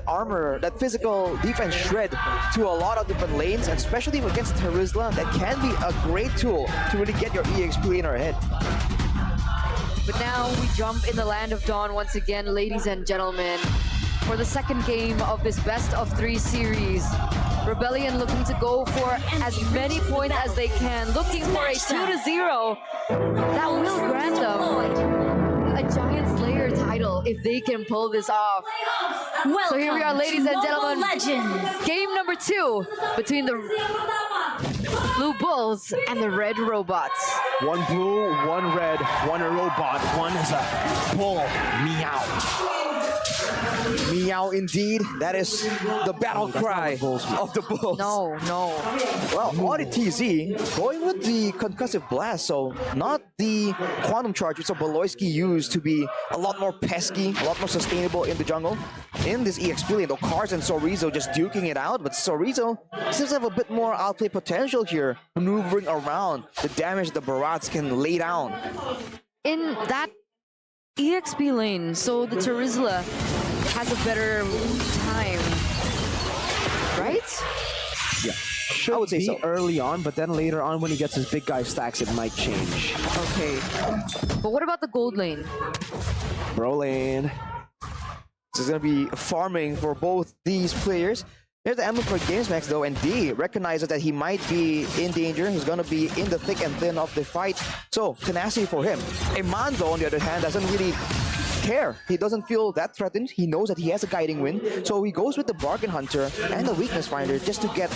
armor, that physical defense shred to a lot of different lanes, and especially against Terizla, that can be a great tool to really get your E.X.P laner ahead. But now we jump in the land of Dawn once again, ladies and gentlemen, for the second game of this best of 3 series. Rebellion looking to go for as many points as they can, looking for a 2-0 that will grant them a Giant Slayer title if they can pull this off. So here we are, ladies and gentlemen. Legends. Game number 2 between the Blue Bulls and the Red Robots. One blue, one red, one a robot, one is a bull. Meow. Meow indeed. That is the battle cry of the Bulls. No. Well, TZ going with the concussive blast, so not the quantum charge which Beloyski used to be a lot more pesky, a lot more sustainable in the jungle. In this E.X.P lane, though, Cars and Sorizo just duking it out, but Sorizo seems to have a bit more outplay potential here, maneuvering around the damage the Barats can lay down. In that E.X.P lane, so the Terizla has a better time, right? Yeah. I would say so. Early on, but then later on when he gets his big guy stacks, it might change. Okay. But what about the gold lane? Bro lane. This is going to be farming for both these players. There's the emblem for GamesMax though, and D recognizes that he might be in danger. He's going to be in the thick and thin of the fight. So, tenacity for him. Eman though, on the other hand, doesn't really care. He doesn't feel that threatened. He knows that he has a guiding wind. So he goes with the Bargain Hunter and the Weakness Finder just to get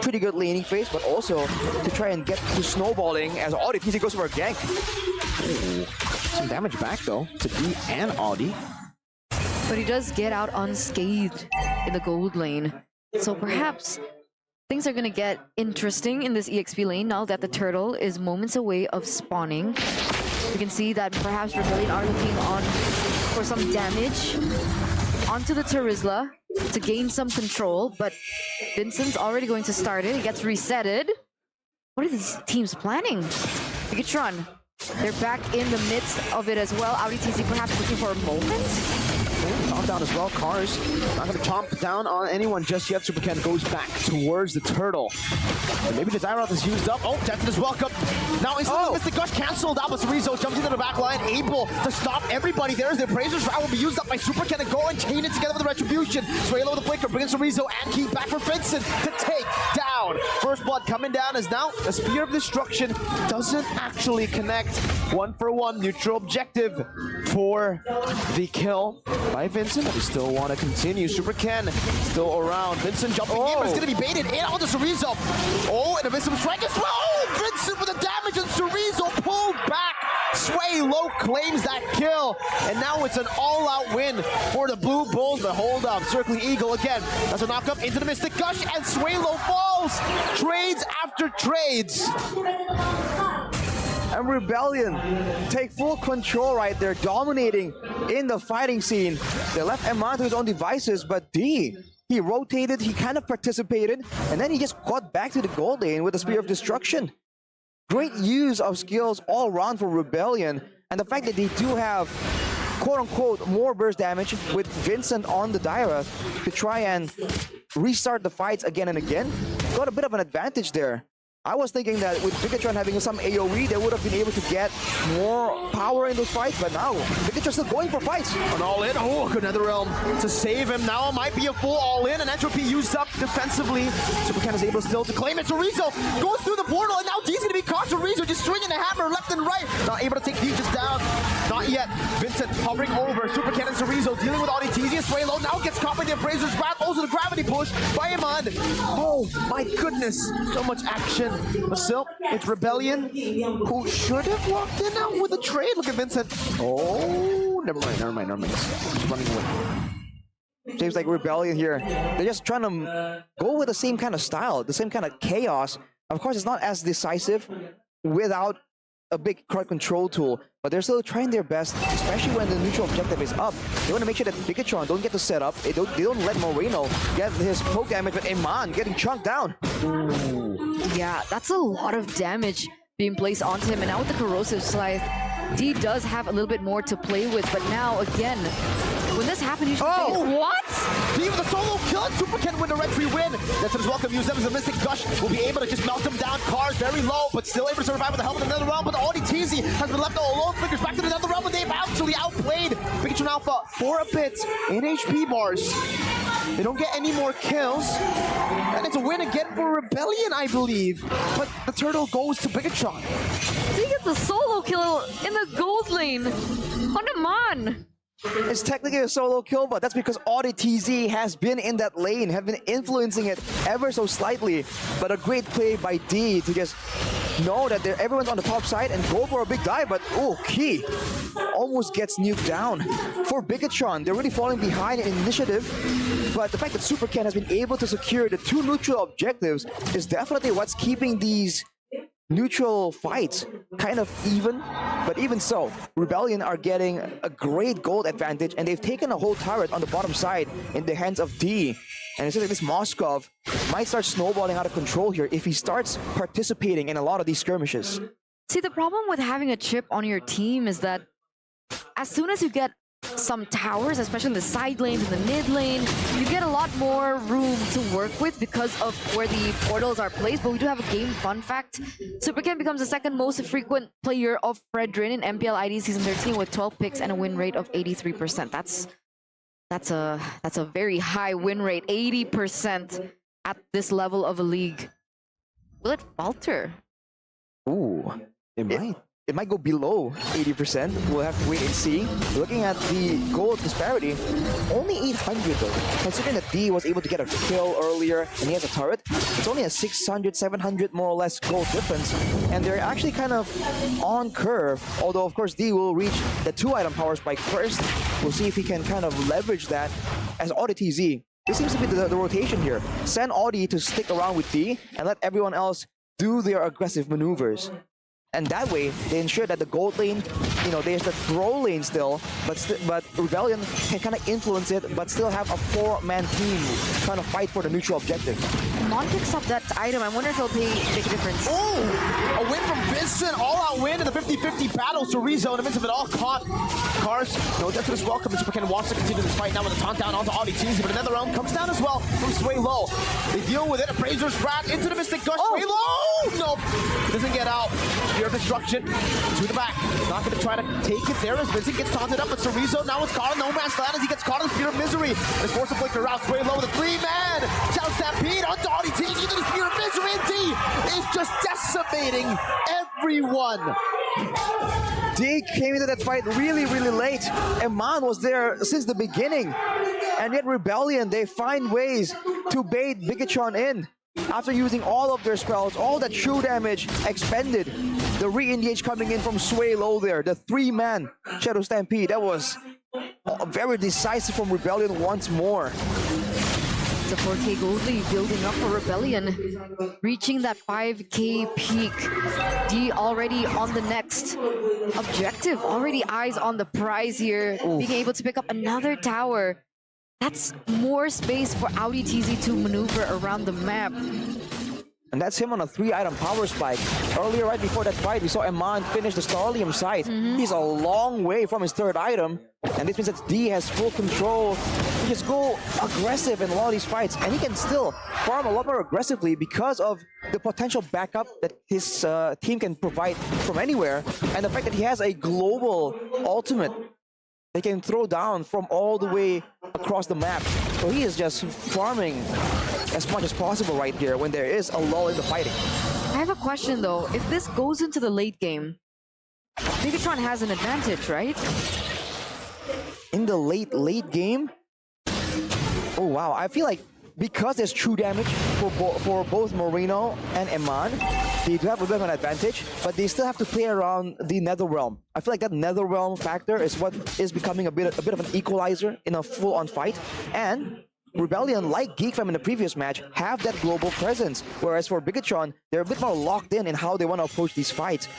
pretty good laning phase, but also to try and get to snowballing as Audie TZ goes for a gank. Ooh. Some damage back though to D and Audie. But he does get out unscathed in the gold lane. So perhaps things are going to get interesting in this E.X.P lane now that the turtle is moments away of spawning. You can see that perhaps Rebellion are looking on for some damage onto the Terizla to gain some control, but Vincent's already going to start it. He gets resetted. What are these teams planning? bigetron, they're back in the midst of it as well. AudiTZ perhaps looking for a moment? Knockdown as well. Cars not going to chomp down on anyone just yet. Supercan goes back towards the turtle. And maybe the Dyrot is used up. Oh, Death is welcome. Now instantly Mystic Gush cancelled out, but Sorizo jumps into the back line, able to stop everybody. There's the Appraiser's Route will be used up by Supercan and go and chain it together with the Retribution. Swaylo with the Flicker, bringing Sorizo and Keith back for Vincent to take down. First blood coming down as now the Spear of Destruction doesn't actually connect. 1-for-1 neutral objective for the kill by Vincent, but we still want to continue. Supercan still around. Vincent jumping in, but it's going to be baited in onto Sorizo. Oh, and a Vincent strike as well. Oh, Vincent with the damage, and Sorizo pulled back. Swaylo claims that kill, and now it's an all-out win for the Blue Bulls. But hold up, Circling Eagle again. That's a knock-up into the Mystic Gush, and Swaylo falls. Trades after trades. And Rebellion take full control right there, dominating in the fighting scene. They left Eman to his own devices, but D, he rotated, he kind of participated, and then he just got back to the gold lane with the Spear of Destruction. Great use of skills all around for Rebellion, and the fact that they do have quote-unquote more burst damage with Vincent on the Dyrus to try and restart the fights again and again, got a bit of an advantage there. I was thinking that with bigetron having some AoE, they would have been able to get more power in those fights, but now bigetron's still going for fights. An all-in, oh, good Netherrealm to save him. Now it might be a full all-in, and Entropy used up defensively. Supercan is able still to claim it. Sorizo goes through the portal, and now D's gonna be caught. Sorizo just swinging the hammer left and right. Not able to take Deejus down. Not yet. Vincent hovering over. Supercan and Sorizo dealing with AudiTZ and Swaylo. Now gets caught by the Appraiser's Wrath. Also the gravity push by Eman. Oh my goodness, so much action. But still, it's Rebellion who should have walked in now with a trade. Look at Vincent. Oh, never mind. He's running away. Seems like Rebellion here, they're just trying to go with the same kind of style, the same kind of chaos. Of course, it's not as decisive without a big crowd control tool, but they're still trying their best, especially when the neutral objective is up. They want to make sure that bigetron don't get to set up. They don't let Moreno get his poke damage, but Eman getting chunked down. Ooh. Yeah, that's a lot of damage being placed onto him, and now with the Corrosive Scythe, D does have a little bit more to play with, but now again, When this happened, you should Oh! say, what? Even the solo kill and Super Ken with the red 3 win. That's his welcome. Use them as a Mystic Gush. Will be able to just melt them down. Cars very low, but still able to survive with the help of another realm. But Audi TZ has been left all alone. Flickers back to the other realm, and they've actually outplayed bigetron Alpha for a bit in HP bars. They don't get any more kills. And it's a win again for Rebellion, I believe. But the turtle goes to bigetron. He gets a solo kill in the gold lane on Aman. It's technically a solo kill, but that's because Audi TZ has been in that lane, have been influencing it ever so slightly. But a great play by D to just know that everyone's on the top side and go for a big dive, but Key almost gets nuked down. For bigetron, they're really falling behind in initiative, but the fact that Super Ken has been able to secure the 2 neutral objectives is definitely what's keeping these neutral fights kind of even. But even so, Rebellion are getting a great gold advantage, and they've taken a whole turret on the bottom side in the hands of D. And it seems like this Moskov might start snowballing out of control here if he starts participating in a lot of these skirmishes. See, the problem with having a chip on your team is that as soon as you get some towers, especially in the side lanes and the mid lane, you get a lot more room to work with because of where the portals are placed. But we do have a game fun fact. Super Ken becomes the second most frequent player of Fredrin in MPL ID Season 13 with 12 picks and a win rate of 83%. That's a very high win rate, 80% at this level of a league. Will it falter? Ooh, it might. It might go below 80%. We'll have to wait and see. Looking at the gold disparity, only 800 though. Considering that D was able to get a kill earlier and he has a turret, it's only a 600, 700 more or less gold difference. And they're actually kind of on curve. Although, of course, D will reach the 2-item power spike first. We'll see if he can kind of leverage that as Audi TZ. This seems to be the rotation here. Send Audi to stick around with D and let everyone else do their aggressive maneuvers. And that way, they ensure that the gold lane, there's the throw lane still, but Rebellion can kind of influence it, but still have a 4-man team trying to fight for the neutral objective. Mon picks up that item. I wonder if he'll make a difference. Oh! A win from Vincent, all-out win in the 50-50 battle. Chorizo in the midst of it all caught. Cars, no death to this welcome. Super Ken wants to continue this fight now with a taunt down onto Audi TZ, but another round comes down as well from Sway Low. They deal with it. Appraiser's rat into the Mystic Gush. Sway Low! Nope. Doesn't get out. Fear of destruction to the back. Not going to try to take it there as Vincent gets taunted up, but Chorizo now is caught in no man's land as he gets caught in the Spear of Misery. And is forced to flicker out. Sway Low with a 3-man. Shout Stampede onto Audi TZ into the Spear of Misery, and D is just decimating everyone. D came into that fight really, really late. Eman was there since the beginning. And yet Rebellion, they find ways to bait bigetron in. After using all of their spells, all that true damage expended. The re-engage coming in from Sway Low there. The 3-man Shadow Stampede. That was very decisive from Rebellion once more. The 4K gold lead building up for Rebellion. Reaching that 5K peak. D already on the next objective. Already eyes on the prize here. Oof. Being able to pick up another tower. That's more space for Audi TZ to maneuver around the map. And that's him on a 3-item power spike. Earlier, right before that fight, we saw Eman finish the Starlium site. He's a long way from his 3rd item. And this means that D has full control to just go aggressive in a lot of these fights. And he can still farm a lot more aggressively because of the potential backup that his team can provide from anywhere. And the fact that he has a global ultimate they can throw down from all the way across the map. So he is just farming as much as possible right here when there is a lull in the fighting. I have a question though. If this goes into the late game, bigetron has an advantage, right? In the late game? Oh wow, I feel like because there's true damage for both Moreno and Eman, they do have a bit of an advantage, but they still have to play around the Netherrealm. I feel like that Netherrealm factor is what is becoming a bit of an equalizer in a full-on fight. And Rebellion, like Geekfam in the previous match, have that global presence, whereas for bigetron, they're a bit more locked in how they want to approach these fights.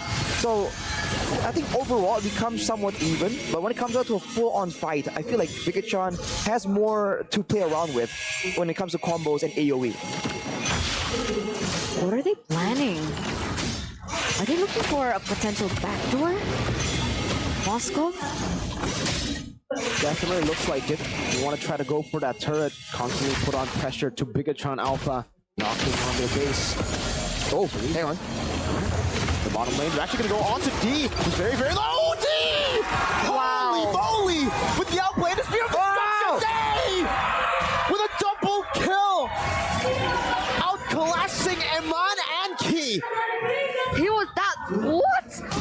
So I think overall it becomes somewhat even, but when it comes out to a full-on fight, I feel like bigetron has more to play around with when it comes to combos and AoE. What are they planning? Are they looking for a potential backdoor? Moscow? Definitely looks like it. You want to try to go for that turret, constantly put on pressure to Bigetron Alpha, knocking on their base. Oh, hang on. The bottom lane, they're actually going to go on to D, who's very, very low. D! Wow. Holy moly! With the outplay, this beautiful Wow. D! With a double kill! Outclassing Eman and Key. He was that.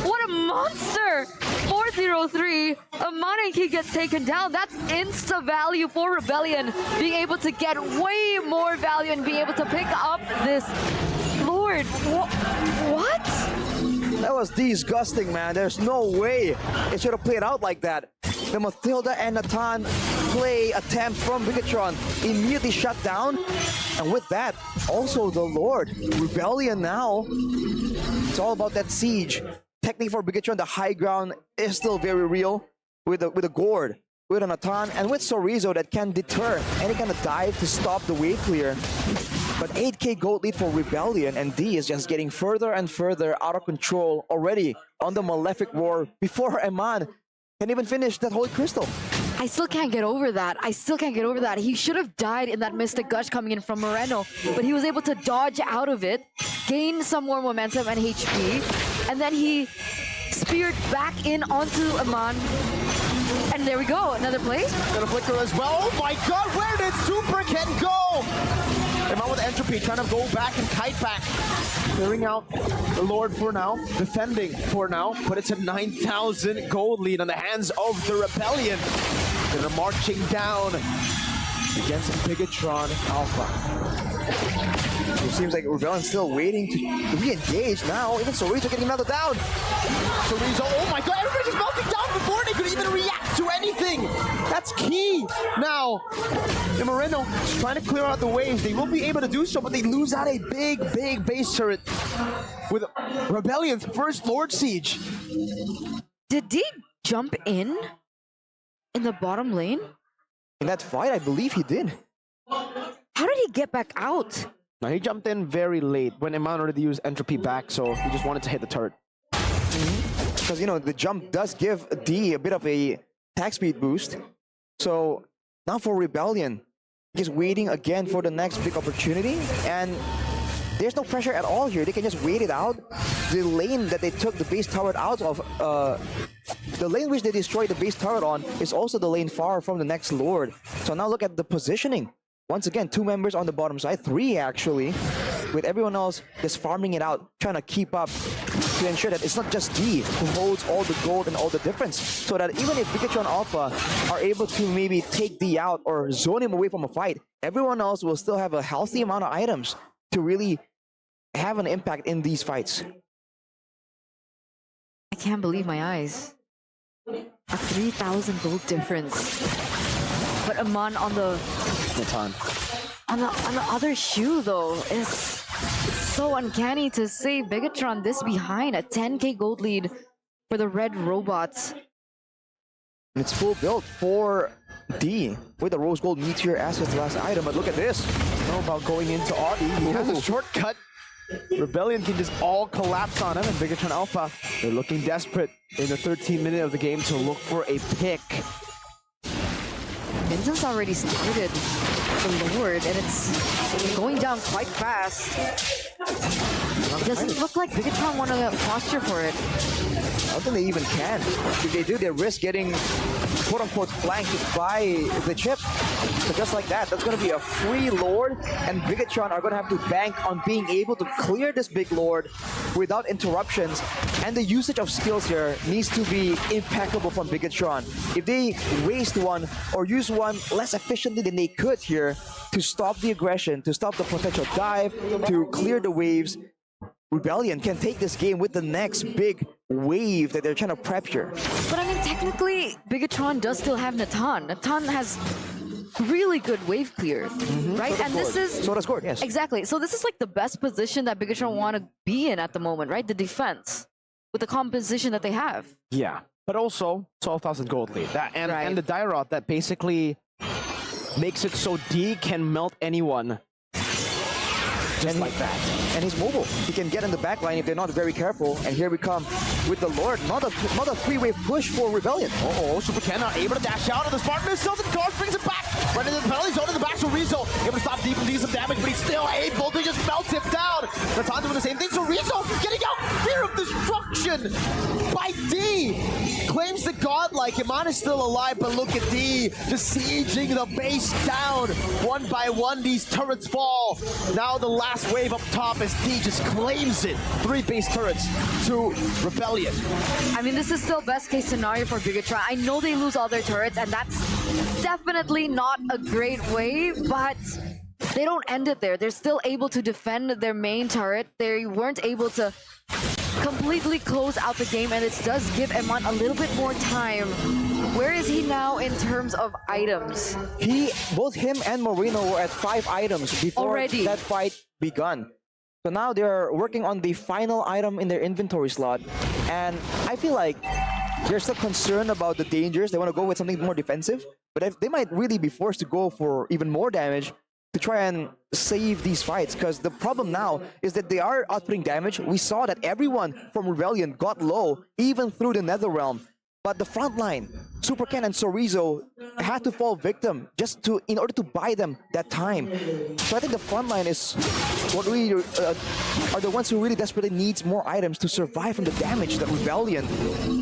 What a monster! 403. Amanaki gets taken down. That's insta value for Rebellion. Being able to get way more value and being able to pick up this Lord. What? That was disgusting, man. There's no way it should have played out like that. The Mathilda and Nathan play attempt from Bigetron immediately shut down. And with that, also the Lord. Rebellion now. It's all about that siege. Technically for Bigetron, the high ground is still very real with a Gourd, with a Nathan, and with Sorizo that can deter any kind of dive to stop the wave clear. But 8k gold lead for Rebellion, and D is just getting further and further out of control already on the Malefic Roar before Eman can even finish that Holy Crystal. I still can't get over that. He should have died in that Mystic Gush coming in from Moreno, but he was able to dodge out of it, gain some more momentum and HP, and then he speared back in onto Eman. And there we go, another play. Gonna flicker as well. Oh my god, where did Super Ken go? Eman with Entropy, trying to go back and kite back. Clearing out the Lord for now, defending for now, but it's a 9,000 gold lead on the hands of the Rebellion. They're marching down against Bigetron Alpha. It seems like Rebellion's still waiting to re-engage now. Even Sorizo getting melted down. Sorizo, oh my god, everybody's just melting down before they could even react to anything. That's key. Now, the Moreno is trying to clear out the waves. They will be able to do so, but they lose out a big base turret with Rebellion's first Lord Siege. Did D jump in the bottom lane? In that fight, I believe he did. How did he get back out? Now, he jumped in very late when Eman already used Entropy back, so he just wanted to hit the turret. Because, you know, the jump does give D a bit of a attack speed boost. So now for Rebellion, just waiting again for the next big opportunity. And there's no pressure at all here. They can just wait it out. The lane that they took the base turret out of, the lane which they destroyed the base turret on is also the lane far from the next Lord. So now look at the positioning. Once again, 2 members on the bottom side, 3 actually, with everyone else just farming it out, trying to keep up to ensure that it's not just D who holds all the gold and all the difference. So that even if Bigetron Alpha are able to maybe take D out or zone him away from a fight, everyone else will still have a healthy amount of items to really have an impact in these fights. I can't believe my eyes. A 3,000 gold difference. But Aman on the other shoe though is so uncanny to say Bigetron this behind, a 10k gold lead for the red robots. And it's full build for D with the rose gold meteor as his last item. But look at this. I don't know about going into Audi. He has a shortcut. Rebellion can just all collapse on him, and Bigetron Alpha, they're looking desperate in the 13th minute of the game to look for a pick. Vincent's already started the Lord, and it's going down quite fast. It doesn't look like Bigetron want to posture for it. I don't think they even can. If they do, they risk getting quote-unquote flanked by the chip. So just like that, that's going to be a free Lord, and Bigetron are going to have to bank on being able to clear this big Lord without interruptions. And the usage of skills here needs to be impeccable from Bigetron. If they waste one or use one less efficiently than they could here to stop the aggression, to stop the potential dive, to clear the waves, Rebellion can take this game with the next big wave that they're trying to prep here. But I mean, technically, Bigetron does still have Nathan. Nathan has really good wave clear, right? So and this is... So does Gord, yes. Exactly. So this is like the best position that Bigetron want to be in at the moment, right? The defense, with the composition that they have. Yeah, but also 12,000 gold lead. That and the die rod that basically makes it so D can melt anyone just like that. And he's mobile. He can get in the back line if they're not very careful. And here we come. with the Lord. Not a three-wave push for Rebellion. Super Ken not able to dash out of the Spartan missiles, and Cars brings it back. Right into the penalty zone in the back, so Rizzo able to stop deep and do some damage, but he's still able to just melt him down. Natan doing the same thing, so Rizzo getting out. Fear of destruction by D. Claims the godlike. Iman is still alive, but look at D just sieging the base down. One by one, these turrets fall. Now the last wave up top as D just claims it. 3 base turrets to Rebellion. I mean, this is still best case scenario for bigetron. I know they lose all their turrets, and that's definitely not a great way, but they don't end it there. They're still able to defend their main turret. They weren't able to completely close out the game, and it does give Eman a little bit more time. Where is he now in terms of items? Both him and Moreno were at 5 items before Already. that fight begun. So now they're working on the final item in their inventory slot, and I feel like they're still concerned about the dangers. They want to go with something more defensive, but if they might really be forced to go for even more damage to try and save these fights, because the problem now is that they are outputting damage. We saw that everyone from Rebellion got low, even through the Netherrealm. But the front line, Super Ken and Sorizo, had to fall victim in order to buy them that time. So I think the front line is what we are the ones who really desperately needs more items to survive from the damage that Rebellion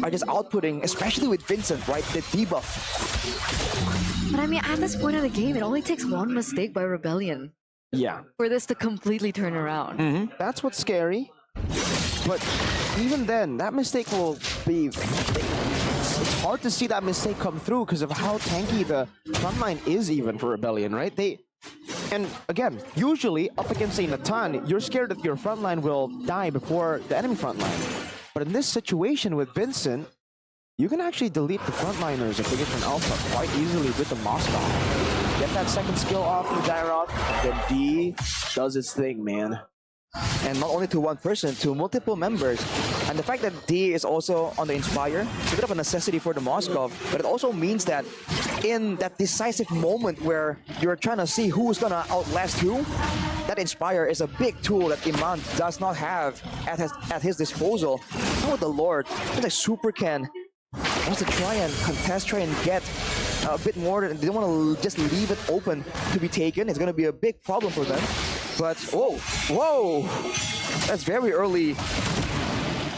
are just outputting, especially with Vincent, right? The debuff. But I mean, at this point of the game, it only takes one mistake by Rebellion Yeah. for this to completely turn around. That's what's scary. But even then, that mistake will be... It's hard to see that mistake come through because of how tanky the front line is even for Rebellion, right? And again, usually up against a Natan, you're scared that your front line will die before the enemy front line. But in this situation with Vincent, you can actually delete the frontliners of Bigetron Alpha quite easily with the Moscow. Get that second skill off the Dyrok, and then D does its thing, man. And not only to one person, to multiple members. And the fact that D is also on the Inspire, it's a bit of a necessity for the Moskov, but it also means that in that decisive moment where you're trying to see who's gonna outlast who, that Inspire is a big tool that Iman does not have at his disposal. Oh, the Lord, it's like Super Ken wants to try and contest, try and get a bit more. They don't want to just leave it open to be taken. It's going to be a big problem for them. But, whoa, that's very early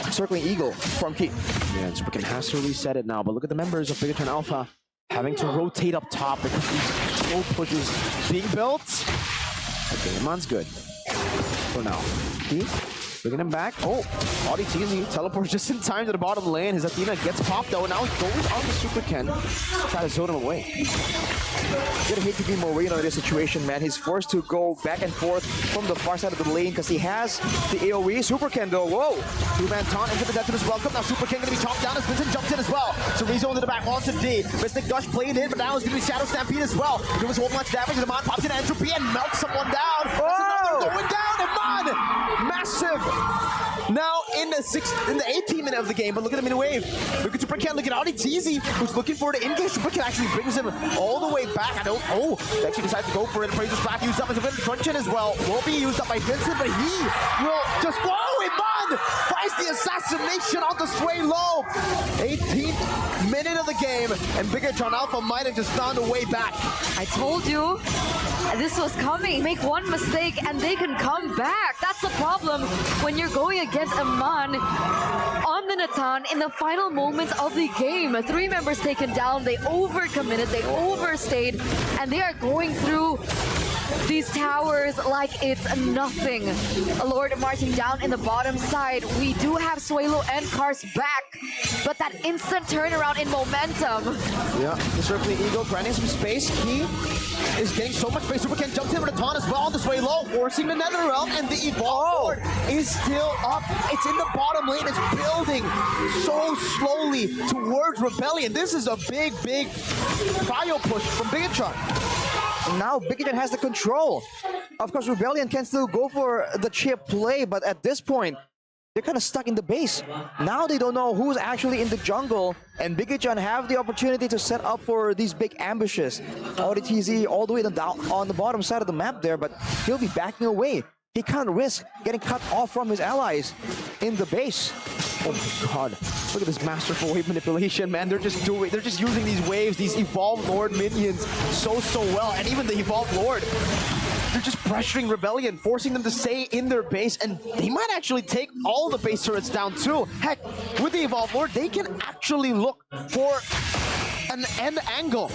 circling Eagle from Key. Yeah, Super Ken has to reset it now, but look at the members of Bigetron Alpha having to rotate up top because these slow pushes being built. Okay, Iman's good for now. Key, bringing him back. Oh, Audi Teasy teleports just in time to the bottom lane. His Athena gets popped though, and now he goes on to Super Ken to try to zone him away. Gonna hate to be Moreno in this situation, man. He's forced to go back and forth from the far side of the lane because he has the AoE. Super Ken though, whoa! Two-man taunt into the death of his welcome. Now Super Ken gonna be chopped down as Vincent jumps in as well. Sorizo into the back, launch of D. Mystic Gush played in, but now it's gonna be Shadow Stampede as well. Doing so much damage, Iman pops in Entropy and melts someone down. Oh! Going down, Iman! Massive! Now in the 18th minute of the game, but look at the mini wave. Look at Super Ken, look at Audi Teasy, who's looking for the engage. Super Ken actually brings him all the way back. They actually decides to go for it. Praises Black used up as a bit of truncheon as well. Will be used up by Vincent, but he will just Iman finds the assassination on the sway low. 18th minute of the game, and Bigetron Alpha might have just found a way back. I told you this was coming. Make one mistake and they can come back. That's the problem when you're going against Iman on the Natan in the final moments of the game. 3 members taken down. They overcommitted. They overstayed, and they are going through these towers like it's nothing. Lord marching down in the bottom side. We do have Suelo and Cars back, but that instant turnaround in momentum. Yeah, the circling Eagle grinding some space. He is getting so much space. Super Ken jumps in with a taunt as well this way low, forcing the Netherrealm, and the Evolve board is still up. It's in the bottom lane. It's building so slowly towards Rebellion. This is a big prio push from Bigetron. Now Bigetron has the control. Of course, Rebellion can still go for the chip play, but at this point, they're kind of stuck in the base. Now they don't know who's actually in the jungle, and Bigetron have the opportunity to set up for these big ambushes. ODTZ all the way down on the bottom side of the map there, but he'll be backing away. He can't risk getting cut off from his allies in the base. Oh my god. Look at this masterful wave manipulation, man. They're just using these waves, these Evolved Lord minions so well. And even the Evolved Lord, they're just pressuring Rebellion, forcing them to stay in their base, and they might actually take all the base turrets down too. Heck, with the Evolved Lord, they can actually look for an end angle.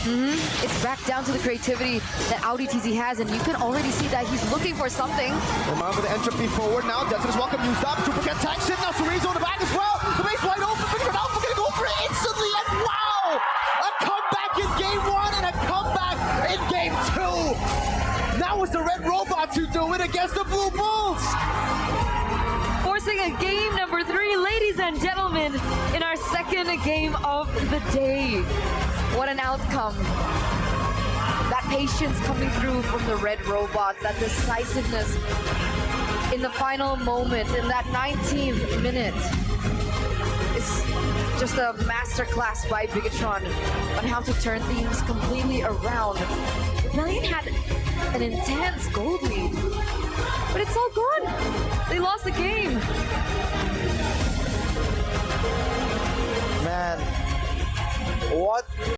It's back down to the creativity that Audi TZ has, and you can already see that he's looking for something. Remember the entropy forward now. Death is welcome used up. Super Cat tags in now. Cerezo in the back as well. The base wide open. But Alpha gonna go for it instantly. And wow! A comeback in game 1 and a comeback in game 2. Now it's the red robots who do it against the blue bulls. Forcing a game number 3, ladies and gentlemen, in our second game of the day. What an outcome. That patience coming through from the red robots, that decisiveness in the final moment, in that 19th minute. It's just a masterclass by Bigetron on how to turn things completely around. Rebellion had an intense gold lead, but it's all gone. They lost the game.